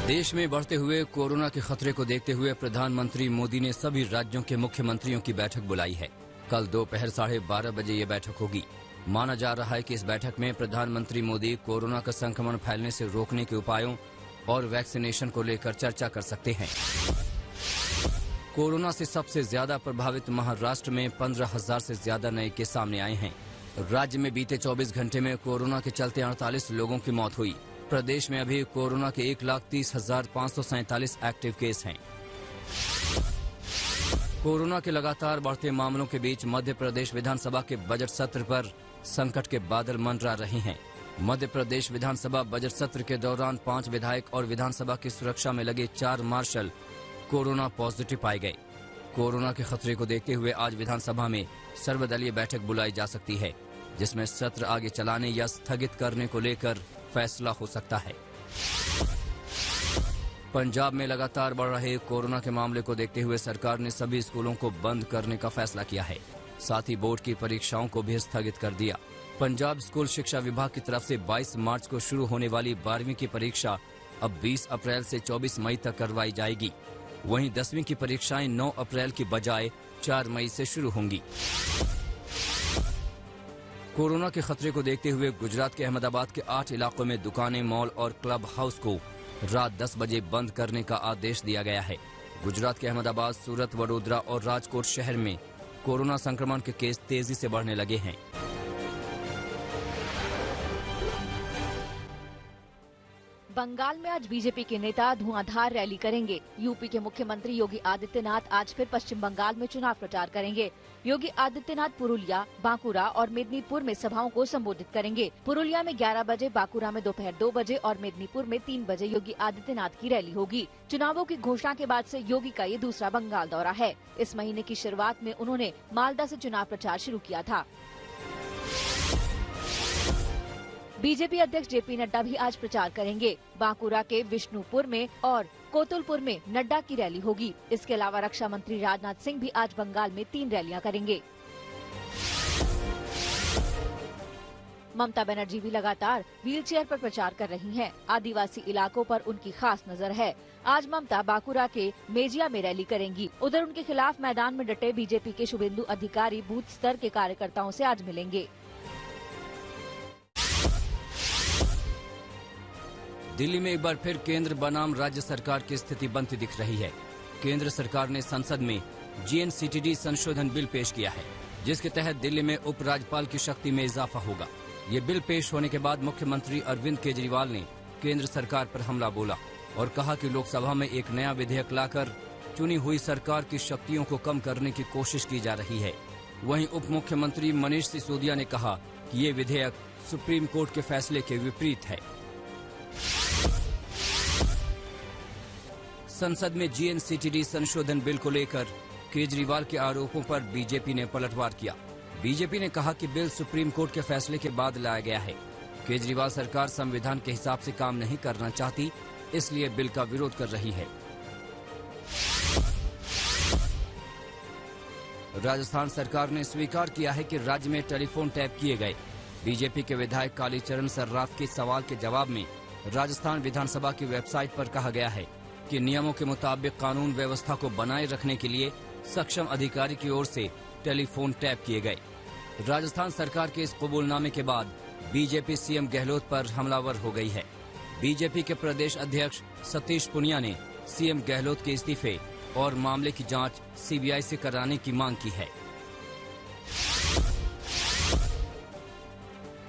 देश में बढ़ते हुए कोरोना के खतरे को देखते हुए प्रधानमंत्री मोदी ने सभी राज्यों के मुख्यमंत्रियों की बैठक बुलाई है। कल दोपहर 12:30 बजे ये बैठक होगी। माना जा रहा है कि इस बैठक में प्रधानमंत्री मोदी कोरोना का संक्रमण फैलने से रोकने के उपायों और वैक्सीनेशन को लेकर चर्चा कर सकते हैं। कोरोना से सबसे ज्यादा प्रभावित महाराष्ट्र में 15,000 से ज्यादा नए केस सामने आए हैं। राज्य में बीते 24 घंटे में कोरोना के चलते 48 लोगों की मौत हुई। प्रदेश में अभी कोरोना के 1,30,547 एक्टिव केस हैं। कोरोना के लगातार बढ़ते मामलों के बीच मध्य प्रदेश विधानसभा के बजट सत्र पर संकट के बादल मंडरा रहे हैं। मध्य प्रदेश विधानसभा बजट सत्र के दौरान 5 विधायक और विधानसभा की सुरक्षा में लगे 4 मार्शल कोरोना पॉजिटिव पाए गए। कोरोना के खतरे को देखते हुए आज विधानसभा में सर्वदलीय बैठक बुलाई जा सकती है, जिसमें सत्र आगे चलाने या स्थगित करने को लेकर फैसला हो सकता है। पंजाब में लगातार बढ़ रहे कोरोना के मामले को देखते हुए सरकार ने सभी स्कूलों को बंद करने का फैसला किया है। साथ ही बोर्ड की परीक्षाओं को भी स्थगित कर दिया। पंजाब स्कूल शिक्षा विभाग की तरफ से 22 मार्च को शुरू होने वाली 12वीं की परीक्षा अब 20 अप्रैल से 24 मई तक करवाई जाएगी। वहीं 10वीं की परीक्षाएं 9 अप्रैल की बजाय 4 मई से शुरू होंगी। कोरोना के खतरे को देखते हुए गुजरात के अहमदाबाद के 8 इलाकों में दुकानें, मॉल और क्लब हाउस को रात 10 बजे बंद करने का आदेश दिया गया है। गुजरात के अहमदाबाद, सूरत, वडोदरा और राजकोट शहर में कोरोना संक्रमण के केस तेजी से बढ़ने लगे हैं। बंगाल में आज बीजेपी के नेता धुआंधार रैली करेंगे। यूपी के मुख्यमंत्री योगी आदित्यनाथ आज फिर पश्चिम बंगाल में चुनाव प्रचार करेंगे। योगी आदित्यनाथ पुरुलिया, बांकुरा और मेदिनीपुर में सभाओं को संबोधित करेंगे। पुरुलिया में 11 बजे, बांकुरा में दोपहर 2 बजे और मेदिनीपुर में 3 बजे योगी आदित्यनाथ की रैली होगी। चुनावों की घोषणा के बाद से योगी का ये दूसरा बंगाल दौरा है। इस महीने की शुरुआत में उन्होंने मालदा से चुनाव प्रचार शुरू किया था। बीजेपी अध्यक्ष जेपी नड्डा भी आज प्रचार करेंगे। बांकुरा के विष्णुपुर में और कोतुलपुर में नड्डा की रैली होगी। इसके अलावा रक्षा मंत्री राजनाथ सिंह भी आज बंगाल में 3 रैलियां करेंगे। ममता बनर्जी भी लगातार व्हीलचेयर पर प्रचार कर रही हैं। आदिवासी इलाकों पर उनकी खास नजर है। आज ममता बांकुरा के मेजिया में रैली करेंगी। उधर उनके खिलाफ मैदान में डटे बीजेपी के शुभेंदु अधिकारी बूथ स्तर के कार्यकर्ताओं से आज मिलेंगे। दिल्ली में एक बार फिर केंद्र बनाम राज्य सरकार की स्थिति बनती दिख रही है। केंद्र सरकार ने संसद में GNCTD संशोधन बिल पेश किया है, जिसके तहत दिल्ली में उपराज्यपाल की शक्ति में इजाफा होगा। ये बिल पेश होने के बाद मुख्यमंत्री अरविंद केजरीवाल ने केंद्र सरकार पर हमला बोला और कहा कि लोकसभा में एक नया विधेयक लाकर चुनी हुई सरकार की शक्तियों को कम करने की कोशिश की जा रही है। वहीं उप मुख्यमंत्री मनीष सिसोदिया ने कहा कि ये विधेयक सुप्रीम कोर्ट के फैसले के विपरीत है। संसद में GNCTD संशोधन बिल को लेकर केजरीवाल के आरोपों पर बीजेपी ने पलटवार किया। बीजेपी ने कहा कि बिल सुप्रीम कोर्ट के फैसले के बाद लाया गया है। केजरीवाल सरकार संविधान के हिसाब से काम नहीं करना चाहती, इसलिए बिल का विरोध कर रही है। राजस्थान सरकार ने स्वीकार किया है कि राज्य में टेलीफोन टैप किए गए। बीजेपी के विधायक कालीचरण सर्राफ के सवाल के जवाब में राजस्थान विधानसभा की वेबसाइट पर कहा गया है कि नियमों के मुताबिक कानून व्यवस्था को बनाए रखने के लिए सक्षम अधिकारी की ओर से टेलीफोन टैप किए गए। राजस्थान सरकार के इस कबूलनामे के बाद बीजेपी सीएम गहलोत पर हमलावर हो गई है। बीजेपी के प्रदेश अध्यक्ष सतीश पुनिया ने सीएम गहलोत के इस्तीफे और मामले की जांच CBI से कराने की मांग की है।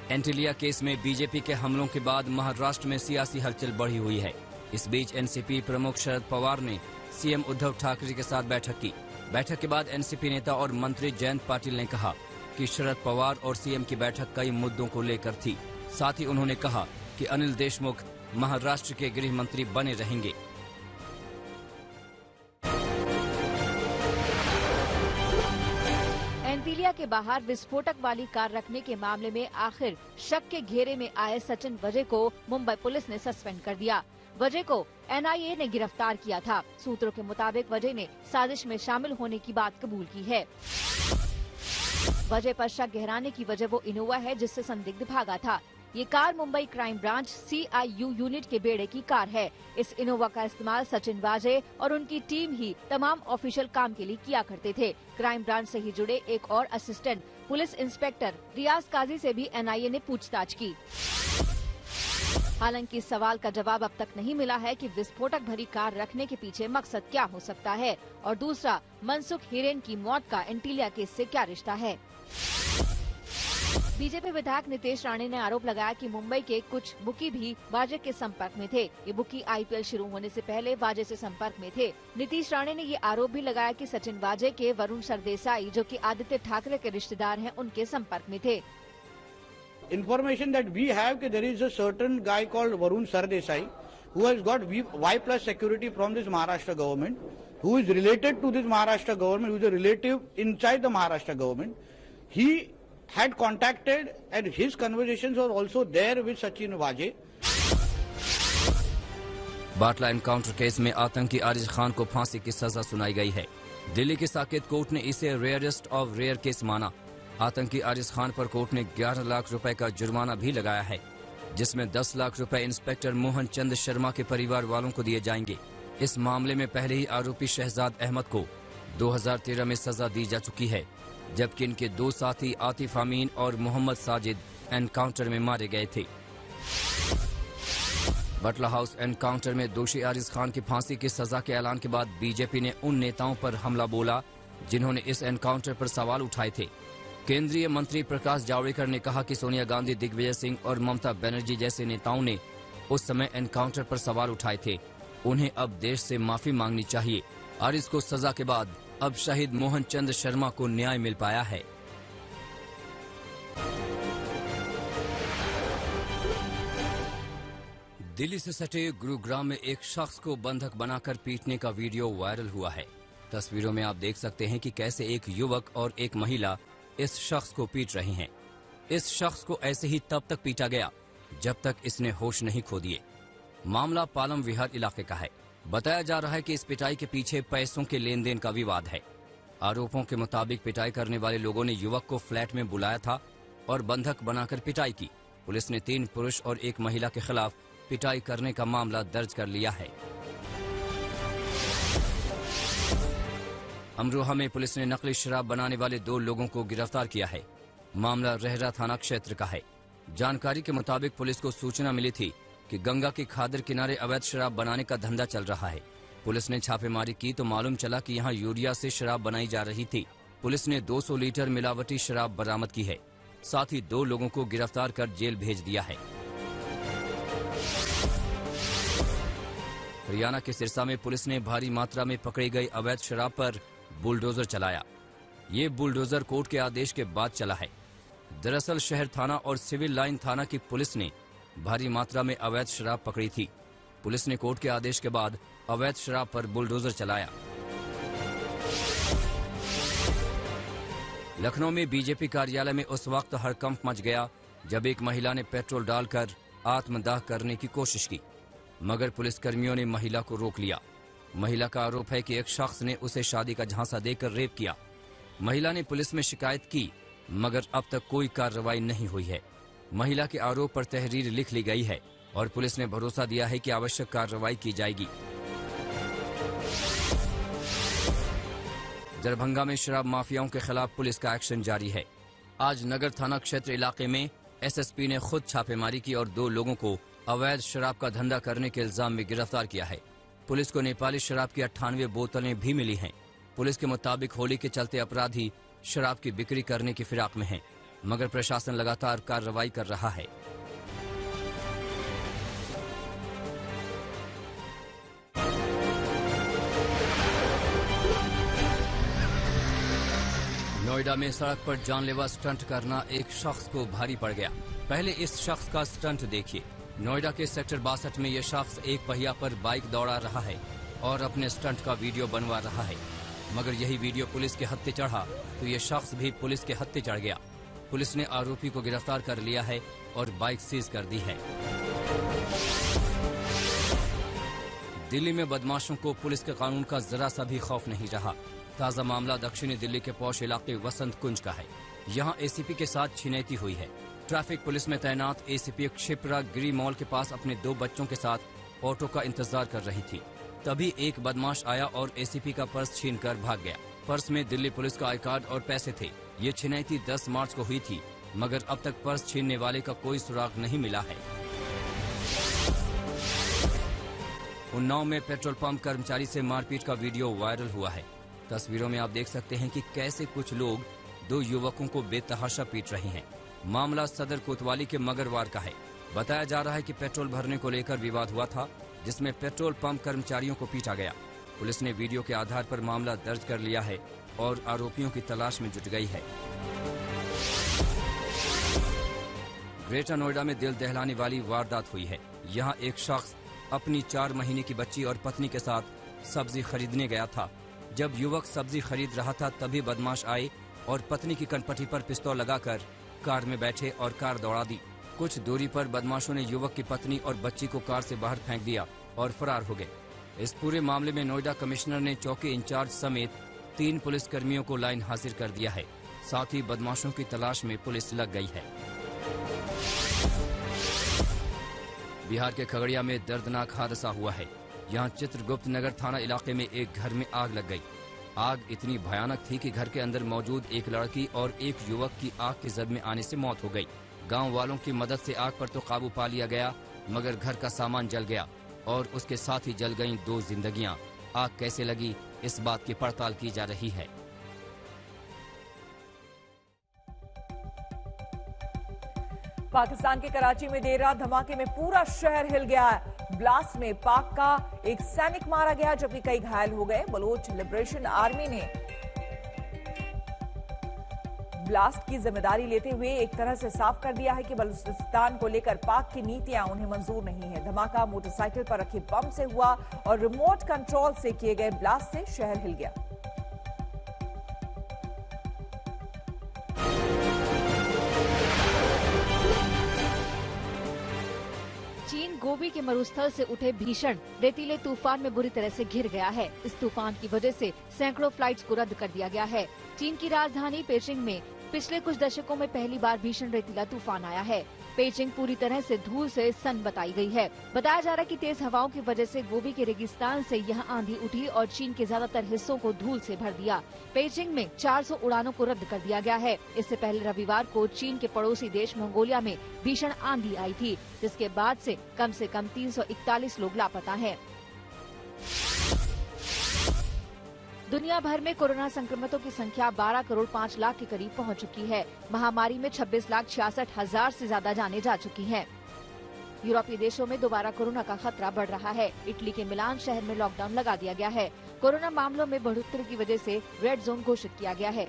एंटिलिया केस में बीजेपी के हमलों के बाद महाराष्ट्र में सियासी हलचल बढ़ी हुई है। इस बीच एनसीपी प्रमुख शरद पवार ने सीएम उद्धव ठाकरे के साथ बैठक की। बैठक के बाद एनसीपी नेता और मंत्री जयंत पाटिल ने कहा कि शरद पवार और सीएम की बैठक कई मुद्दों को लेकर थी। साथ ही उन्होंने कहा कि अनिल देशमुख महाराष्ट्र के गृह मंत्री बने रहेंगे। एंटिलिया के बाहर विस्फोटक वाली कार रखने के मामले में आखिर शक के घेरे में आए सचिन वजय को मुंबई पुलिस ने सस्पेंड कर दिया। वजय को NIA ने गिरफ्तार किया था। सूत्रों के मुताबिक वजय ने साजिश में शामिल होने की बात कबूल की है। वजह पर शक गहराने की वजह वो इनोवा है जिससे संदिग्ध भागा था। ये car Mumbai crime branch CIU unit के बेड़े की कार है। इस इनोवा का इस्तेमाल सचिन वाजे और उनकी टीम ही तमाम ऑफिशियल काम के लिए किया करते थे। क्राइम ब्रांच से ही जुड़े एक और असिस्टेंट पुलिस इंस्पेक्टर रियाज काजी से भी NIA ने पूछताछ की। हालांकि इस सवाल का जवाब अब तक नहीं मिला है कि विस्फोटक भरी कार रखने के पीछे मकसद क्या हो सकता है, और दूसरा मनसुख हिरेन की मौत का एंटीलिया केस से क्या रिश्ता है। बीजेपी विधायक नितेश राणे ने आरोप लगाया कि मुंबई के कुछ बुकी भी वाजे के संपर्क में थे। ये बुकी IPL शुरू होने से पहले वाजे से संपर्क में थे। नीतीश राणे ने ये आरोप भी लगाया कि सचिन वाजे के वरुण सरदेसाई, जो कि आदित्य ठाकरे के रिश्तेदार हैं, उनके संपर्क में थे। Information that we have that there is a certain guy called Varun Sardesai who has got Y+ security from this Maharashtra government, who is related to this Maharashtra government, who is a relative inside the Maharashtra government. He had contacted and his conversations were also there with Sachin Vaje. Batla encounter case में आतंकी आरिज खान को फांसी की सजा सुनाई गई है। दिल्ली की साकेत कोर्ट ने इसे रेयरेस्ट ऑफ रेयर केस माना। आतंकी आरिज खान पर कोर्ट ने 11 लाख रुपए का जुर्माना भी लगाया है, जिसमें 10 लाख रुपए इंस्पेक्टर मोहन चंद शर्मा के परिवार वालों को दिए जाएंगे। इस मामले में पहले ही आरोपी शहजाद अहमद को 2013 में सजा दी जा चुकी है, जबकि इनके 2 साथी आतिफ अमीन और मोहम्मद साजिद एनकाउंटर में मारे गए थे। बटला हाउस एनकाउंटर में दोषी आरिज खान की फांसी की सजा के ऐलान के बाद बीजेपी ने उन नेताओं पर हमला बोला जिन्होंने इस एनकाउंटर पर सवाल उठाए थे। केंद्रीय मंत्री प्रकाश जावड़ेकर ने कहा कि सोनिया गांधी, दिग्विजय सिंह और ममता बनर्जी जैसे नेताओं ने उस समय एनकाउंटर पर सवाल उठाए थे। उन्हें अब देश से माफी मांगनी चाहिए। आरिज को सजा के बाद अब शहीद मोहन चंद शर्मा को न्याय मिल पाया है। दिल्ली से सटे गुरुग्राम में एक शख्स को बंधक बनाकर पीटने का वीडियो वायरल हुआ है। तस्वीरों में आप देख सकते हैं कि कैसे एक युवक और एक महिला इस शख्स को पीट रहे हैं। इस शख्स को ऐसे ही तब तक पीटा गया जब तक इसने होश नहीं खो दिए। मामला पालम विहार इलाके का है। बताया जा रहा है कि इस पिटाई के पीछे पैसों के लेन देन का विवाद है। आरोपों के मुताबिक पिटाई करने वाले लोगों ने युवक को फ्लैट में बुलाया था और बंधक बनाकर पिटाई की। पुलिस ने 3 पुरुष और 1 महिला के खिलाफ पिटाई करने का मामला दर्ज कर लिया है। अमरोहा में पुलिस ने नकली शराब बनाने वाले 2 लोगों को गिरफ्तार किया है। मामला रहरा थाना क्षेत्र का है। जानकारी के मुताबिक पुलिस को सूचना मिली थी कि गंगा के खादर किनारे अवैध शराब बनाने का धंधा चल रहा है। पुलिस ने छापेमारी की तो मालूम चला कि यहां यूरिया से शराब बनाई जा रही थी। पुलिस ने 200 लीटर मिलावटी शराब बरामद की है। साथ ही 2 लोगों को गिरफ्तार कर जेल भेज दिया है। हरियाणा के सिरसा में पुलिस ने भारी मात्रा में पकड़ी गई अवैध शराब पर बुलडोजर चलाया। ये बुलडोजर कोर्ट के आदेश के बाद चला है। दरअसल शहर थाना और सिविल लाइन थाना की पुलिस ने भारी मात्रा में अवैध शराब पकड़ी थी। पुलिस ने कोर्ट के आदेश के बाद अवैध शराब पर बुलडोजर चलाया। लखनऊ में बीजेपी कार्यालय में उस वक्त हड़कंप मच गया जब एक महिला ने पेट्रोल डालकर आत्मदाह करने की कोशिश की, मगर पुलिसकर्मियों ने महिला को रोक लिया। महिला का आरोप है कि एक शख्स ने उसे शादी का झांसा देकर रेप किया। महिला ने पुलिस में शिकायत की, मगर अब तक कोई कार्रवाई नहीं हुई है। महिला के आरोप पर तहरीर लिख ली गई है और पुलिस ने भरोसा दिया है कि आवश्यक कार्रवाई की जाएगी। दरभंगा में शराब माफियाओं के खिलाफ पुलिस का एक्शन जारी है। आज नगर थाना क्षेत्र इलाके में SSP ने खुद छापेमारी की और 2 लोगों को अवैध शराब का धंधा करने के इल्जाम में गिरफ्तार किया है। पुलिस को नेपाली शराब की 98 बोतलें भी मिली हैं। पुलिस के मुताबिक होली के चलते अपराधी शराब की बिक्री करने की फिराक में हैं, मगर प्रशासन लगातार कार्रवाई कर रहा है। नोएडा में सड़क पर जानलेवा स्टंट करना एक शख्स को भारी पड़ गया। पहले इस शख्स का स्टंट देखिए। नोएडा के सेक्टर 62 में यह शख्स एक पहिया पर बाइक दौड़ा रहा है और अपने स्टंट का वीडियो बनवा रहा है, मगर यही वीडियो पुलिस के हत्थे चढ़ा तो यह शख्स भी पुलिस के हत्थे चढ़ गया। पुलिस ने आरोपी को गिरफ्तार कर लिया है और बाइक सीज कर दी है। दिल्ली में बदमाशों को पुलिस के कानून का जरा सा भी खौफ नहीं रहा। ताजा मामला दक्षिणी दिल्ली के पौश इलाके वसंत कुंज का है। यहाँ ACP के साथ छिनैती हुई है। ट्रैफिक पुलिस में तैनात एसीपी क्षिप्रा गिरी मॉल के पास अपने 2 बच्चों के साथ ऑटो का इंतजार कर रही थी। तभी एक बदमाश आया और एसीपी का पर्स छीनकर भाग गया। पर्स में दिल्ली पुलिस का आई कार्ड और पैसे थे। ये छिनैती 10 मार्च को हुई थी, मगर अब तक पर्स छीनने वाले का कोई सुराग नहीं मिला है। उन्नाव में पेट्रोल पंप कर्मचारी से मारपीट का वीडियो वायरल हुआ है। तस्वीरों में आप देख सकते हैं कि कैसे कुछ लोग 2 युवकों को बेतहाशा पीट रहे हैं। मामला सदर कोतवाली के मगरवार का है। बताया जा रहा है कि पेट्रोल भरने को लेकर विवाद हुआ था, जिसमें पेट्रोल पंप कर्मचारियों को पीटा गया। पुलिस ने वीडियो के आधार पर मामला दर्ज कर लिया है और आरोपियों की तलाश में जुट गई है। ग्रेटर नोएडा में दिल दहलाने वाली वारदात हुई है। यहाँ एक शख्स अपनी 4 महीने की बच्ची और पत्नी के साथ सब्जी खरीदने गया था। जब युवक सब्जी खरीद रहा था तभी बदमाश आए और पत्नी की कनपटी पर पिस्तौल लगाकर कार में बैठे और कार दौड़ा दी। कुछ दूरी पर बदमाशों ने युवक की पत्नी और बच्ची को कार से बाहर फेंक दिया और फरार हो गए। इस पूरे मामले में नोएडा कमिश्नर ने चौकी इंचार्ज समेत 3 पुलिसकर्मियों को लाइन हाजिर कर दिया है। साथ ही बदमाशों की तलाश में पुलिस लग गई है। बिहार के खगड़िया में दर्दनाक हादसा हुआ है। यहाँ चित्रगुप्त नगर थाना इलाके में एक घर में आग लग गई। आग इतनी भयानक थी कि घर के अंदर मौजूद एक लड़की और एक युवक की आग की जद में आने से मौत हो गई। गांव वालों की मदद से आग पर तो काबू पा लिया गया, मगर घर का सामान जल गया और उसके साथ ही जल गईं 2 जिंदगियां। आग कैसे लगी, इस बात की पड़ताल की जा रही है। पाकिस्तान के कराची में देर रात धमाके में पूरा शहर हिल गया। ब्लास्ट में पाक का एक सैनिक मारा गया, जबकि कई घायल हो गए। बलोच लिबरेशन आर्मी ने ब्लास्ट की जिम्मेदारी लेते हुए एक तरह से साफ कर दिया है कि बलूचिस्तान को लेकर पाक की नीतियां उन्हें मंजूर नहीं है। धमाका मोटरसाइकिल पर रखे बम से हुआ और रिमोट कंट्रोल से किए गए ब्लास्ट से शहर हिल गया। चीन गोबी के मरुस्थल से उठे भीषण रेतीले तूफान में बुरी तरह से घिर गया है। इस तूफान की वजह से सैकड़ों फ्लाइट्स को रद्द कर दिया गया है। चीन की राजधानी पेइचिंग में पिछले कुछ दशकों में पहली बार भीषण रेतीला तूफान आया है। पेइचिंग पूरी तरह से धूल से सन बताई गई है। बताया जा रहा है कि तेज हवाओं की वजह से गोबी के रेगिस्तान से यहां आंधी उठी और चीन के ज्यादातर हिस्सों को धूल से भर दिया। पेइचिंग में 400 उड़ानों को रद्द कर दिया गया है। इससे पहले रविवार को चीन के पड़ोसी देश मंगोलिया में भीषण आंधी आई थी, जिसके बाद से कम 341 लोग लापता हैं। दुनिया भर में कोरोना संक्रमितों की संख्या 12 करोड़ 5 लाख के करीब पहुंच चुकी है। महामारी में 26,66,000 से ज्यादा जानें जा चुकी हैं। यूरोपीय देशों में दोबारा कोरोना का खतरा बढ़ रहा है। इटली के मिलान शहर में लॉकडाउन लगा दिया गया है। कोरोना मामलों में बढ़ोतरी की वजह से रेड जोन घोषित किया गया है।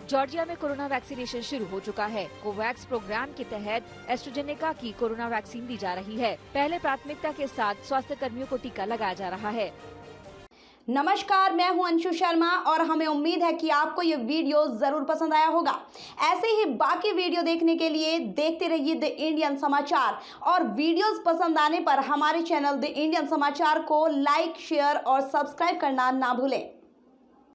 जॉर्जिया में कोरोना वैक्सीनेशन शुरू हो चुका है। कोवैक्स प्रोग्राम के तहत एस्ट्राजेनेका की कोरोना वैक्सीन दी जा रही है। पहले प्राथमिकता के साथ स्वास्थ्य कर्मियों को टीका लगाया जा रहा है। नमस्कार, मैं हूं अंशु शर्मा और हमें उम्मीद है कि आपको ये वीडियो जरूर पसंद आया होगा। ऐसे ही बाकी वीडियो देखने के लिए देखते रहिए द इंडियन समाचार और वीडियोस पसंद आने पर हमारे चैनल द इंडियन समाचार को लाइक, शेयर और सब्सक्राइब करना ना भूलें।